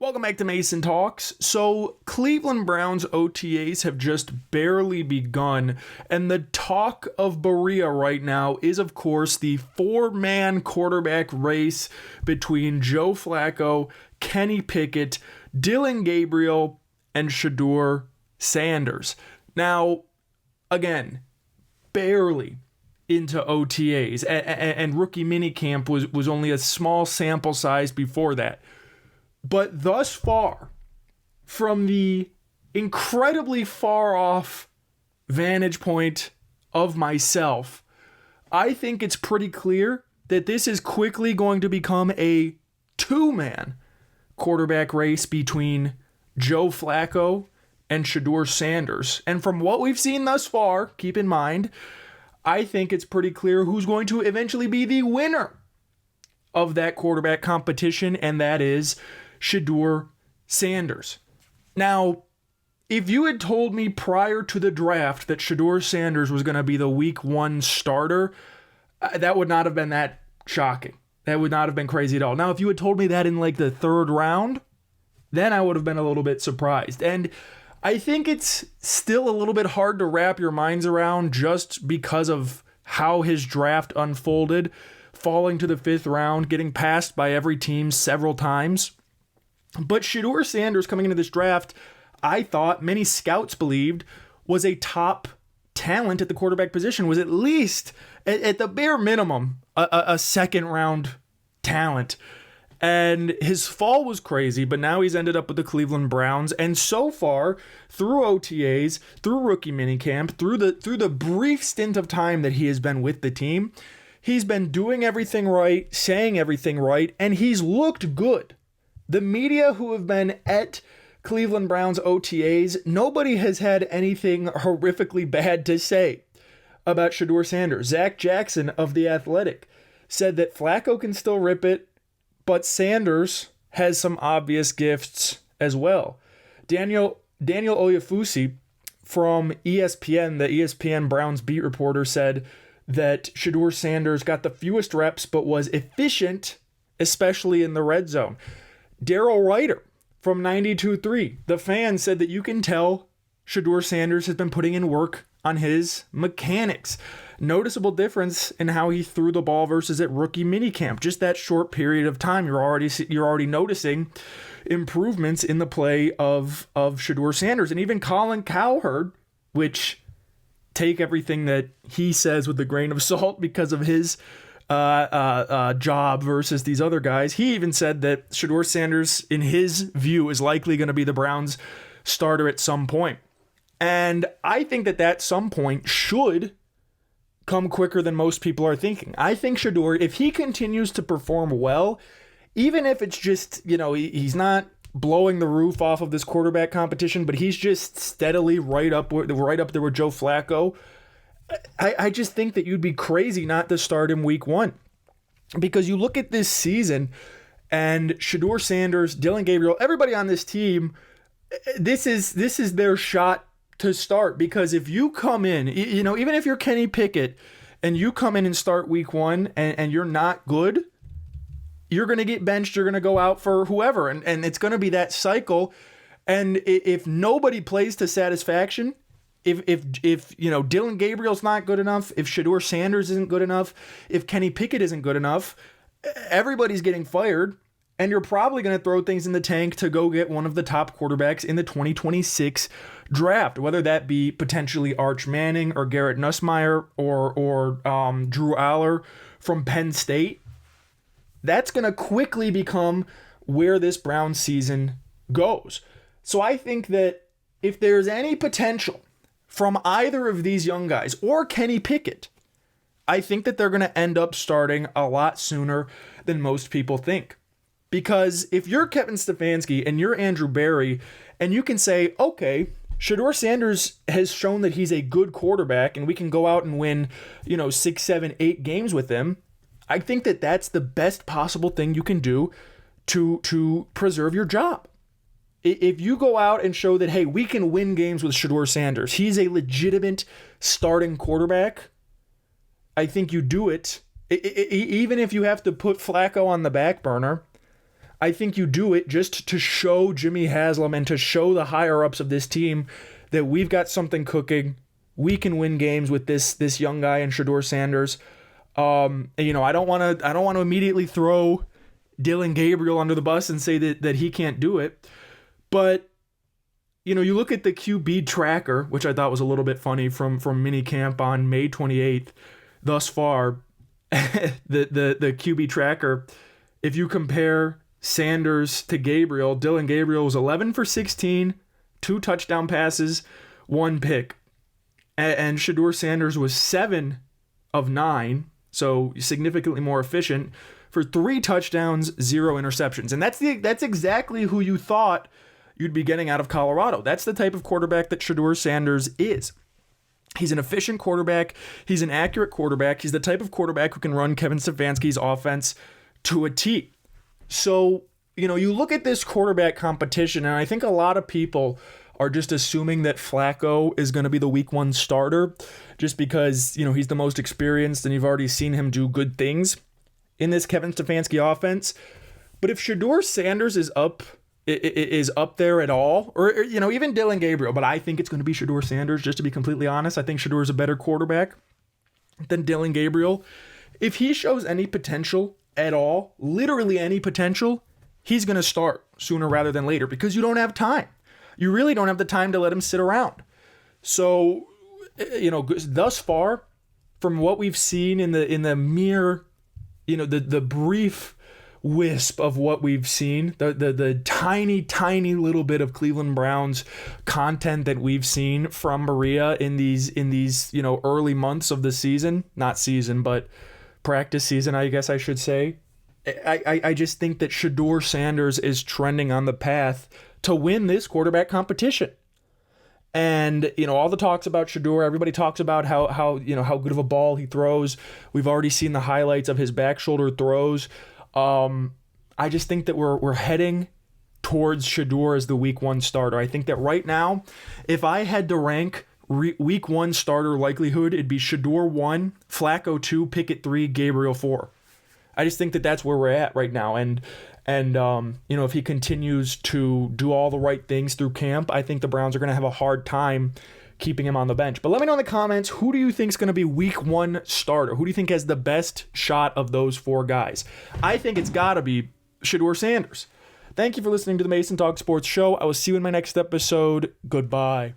Welcome back to Mason Talks. So, Cleveland Browns OTAs have just barely begun, and the talk of Berea right now is, of course, the four-man quarterback race between Joe Flacco, Kenny Picket, Dillon Gabriel, and Shedeur Sanders. Now, again, barely into OTAs, and rookie minicamp was only a small sample size before that. But thus far, from the incredibly far off vantage point of myself, I think it's pretty clear that this is quickly going to become a two-man quarterback race between Joe Flacco and Shedeur Sanders. And from what we've seen thus far, keep in mind, I think it's pretty clear who's going to eventually be the winner of that quarterback competition, and that is Shedeur Sanders. Now, if you had told me prior to the draft that Shedeur Sanders was going to be the week one starter, that would not have been that shocking. That would not have been crazy at all. Now, if you had told me that in like the third round, then I would have been a little bit surprised. And I think it's still a little bit hard to wrap your minds around just because of how his draft unfolded, falling to the fifth round, getting passed by every team several times. But Shedeur Sanders coming into this draft, I thought, many scouts believed, was a top talent at the quarterback position, was at least, at the bare minimum, a second round talent. And his fall was crazy, but now he's ended up with the Cleveland Browns. And so far, through OTAs, through rookie minicamp, through the brief stint of time that he has been with the team, he's been doing everything right, saying everything right, and he's looked good. The media who have been at Cleveland Browns OTAs, nobody has had anything horrifically bad to say about Shedeur Sanders. Zach Jackson of The Athletic said that Flacco can still rip it, but Sanders has some obvious gifts as well. Daniel Oyefusi from ESPN, the ESPN Browns beat reporter, said that Shedeur Sanders got the fewest reps but was efficient, especially in the red zone. Daryl Ryder from 92.3, the fan, said that you can tell Shedeur Sanders has been putting in work on his mechanics. Noticeable difference in how he threw the ball versus at rookie minicamp. Just that short period of time, you're already noticing improvements in the play of Shedeur Sanders. And even Colin Cowherd, which take everything that he says with a grain of salt because of his job versus these other guys. He even said that Shedeur Sanders, in his view, is likely going to be the Browns starter at some point. And I think that some point should come quicker than most people are thinking. I think Shedeur, if he continues to perform well, even if it's just, he's not blowing the roof off of this quarterback competition, but he's just steadily right up there with Joe Flacco, I just think that you'd be crazy not to start him week one. Because you look at this season and Shedeur Sanders, Dillon Gabriel, everybody on this team, this is their shot to start. Because if you come in, even if you're Kenny Picket and you come in and start week one and you're not good, you're going to get benched, you're going to go out for whoever. And it's going to be that cycle. And if nobody plays to satisfaction, If Dillon Gabriel's not good enough, if Shedeur Sanders isn't good enough, if Kenny Picket isn't good enough, everybody's getting fired, and you're probably going to throw things in the tank to go get one of the top quarterbacks in the 2026 draft, whether that be potentially Arch Manning or Garrett Nussmeier or Drew Aller from Penn State. That's going to quickly become where this Browns season goes. So I think that if there's any potential from either of these young guys or Kenny Picket, I think that they're going to end up starting a lot sooner than most people think. Because if you're Kevin Stefanski and you're Andrew Berry and you can say, okay, Shedeur Sanders has shown that he's a good quarterback and we can go out and win, 6, 7, 8 games with him, I think that that's the best possible thing you can do to preserve your job. If you go out and show that, hey, we can win games with Shedeur Sanders, he's a legitimate starting quarterback, I think you do it. Even if you have to put Flacco on the back burner, I think you do it just to show Jimmy Haslam and to show the higher-ups of this team that we've got something cooking. We can win games with this young guy in Shedeur Sanders. I don't want to immediately throw Dillon Gabriel under the bus and say that he can't do it. But you look at the QB tracker, which I thought was a little bit funny from minicamp on May 28th. Thus far, the QB tracker, if you compare Sanders to Gabriel, Dillon Gabriel was 11 for 16, 2 touchdown passes, 1 pick. And Shedeur Sanders was 7 of 9, so significantly more efficient, for 3 touchdowns, 0 interceptions. And that's exactly who you thought you'd be getting out of Colorado. That's the type of quarterback that Shedeur Sanders is. He's an efficient quarterback. He's an accurate quarterback. He's the type of quarterback who can run Kevin Stefanski's offense to a T. So, you look at this quarterback competition, and I think a lot of people are just assuming that Flacco is going to be the week 1 starter just because, he's the most experienced and you've already seen him do good things in this Kevin Stefanski offense. But if Shedeur Sanders is up there at all, or even Dillon Gabriel, but I think it's going to be Shedeur Sanders, just to be completely honest. I think Shedeur is a better quarterback than Dillon Gabriel. If he shows any potential at all, literally any potential, he's going to start sooner rather than later because you don't have time. You really don't have the time to let him sit around. So, thus far, from what we've seen in the mere, the brief wisp of what we've seen, the tiny little bit of Cleveland Browns content that we've seen from Maria in these early months of the season, not season, but practice season, I guess I should say. I just think that Shedeur Sanders is trending on the path to win this quarterback competition. And, all the talks about Shedeur, everybody talks about how good of a ball he throws. We've already seen the highlights of his back shoulder throws. I just think that we're heading towards Shedeur as the week 1 starter. I think that right now, if I had to rank week 1 starter likelihood, it'd be Shedeur 1, Flacco 2, Picket 3, Gabriel 4. I just think that that's where we're at right now. And if he continues to do all the right things through camp, I think the Browns are going to have a hard time keeping him on the bench. But let me know in the comments, who do you think is going to be week 1 starter? Who do you think has the best shot of those 4 guys? I think it's got to be Shedeur Sanders. Thank you for listening to the Mason Talks Sports Show. I will see you in my next episode. Goodbye.